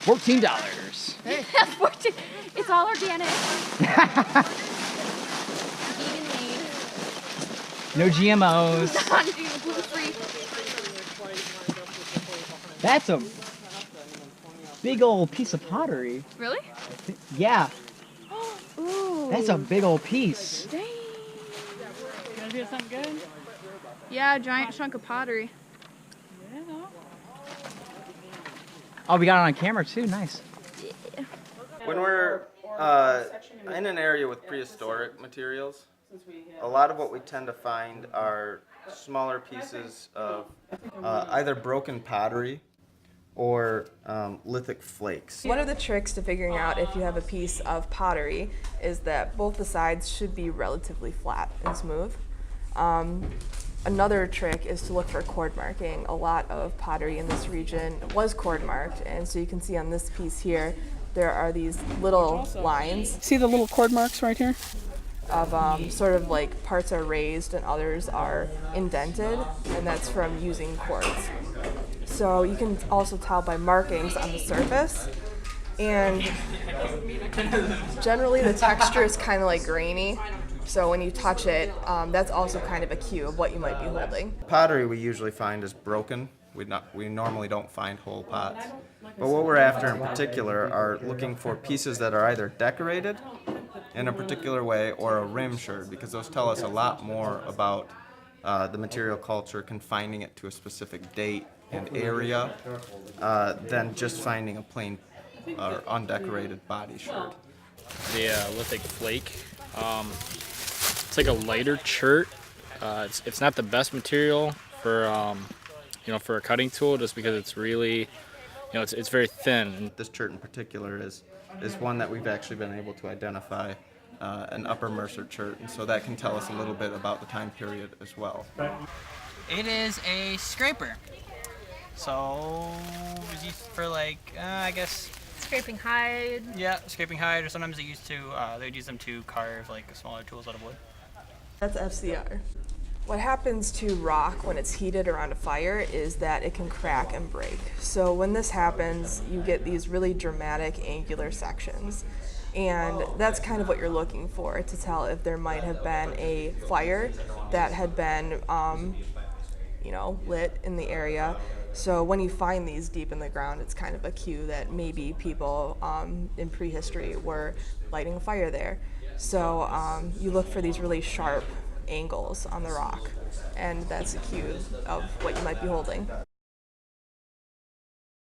$14. Hey. 14. It's all organic. Vegan made. No GMOs. Gluten-free. That's a big old piece of pottery. Really? Yeah. Ooh. That's a big old piece. Dang. You guys get something good? Yeah, a giant chunk of pottery. Yeah. Oh, we got it on camera too. Nice. When we're in an area with prehistoric materials, a lot of what we tend to find are smaller pieces of either broken pottery or lithic flakes. One of the tricks to figuring out if you have a piece of pottery is that both the sides should be relatively flat and smooth. Another trick is to look for cord marking. A lot of pottery in this region was cord marked, and so you can see on this piece here, there are these little lines. See the little cord marks right here? Of sort of like parts are raised and others are indented, and that's from using cords. So you can also tell by markings on the surface, and generally the texture is kind of like grainy. So when you touch it, that's also kind of a cue of what you might be holding. Pottery we usually find is broken. We normally don't find whole pots. But what we're after in particular are looking for pieces that are either decorated in a particular way or a rim shirred, because those tell us a lot more about the material culture, confining it to a specific date and area than just finding a plain or undecorated body sherd. The lithic flake. It's like a lighter chert. It's not the best material for for a cutting tool, just because it's really, it's very thin. This chert in particular is one that we've actually been able to identify an Upper Mercer chert, and so that can tell us a little bit about the time period as well. It is a scraper. So it's used for I guess Scraping hide. yeah, scraping hide, or sometimes they would use them to carve smaller tools out of wood. That's FCR. What happens to rock when it's heated around a fire is that it can crack and break. So when this happens, you get these really dramatic angular sections. And that's kind of what you're looking for to tell if there might have been a fire that had been, lit in the area. So when you find these deep in the ground, it's kind of a cue that maybe people in prehistory were lighting a fire there. So you look for these really sharp angles on the rock, and that's a cue of what you might be holding.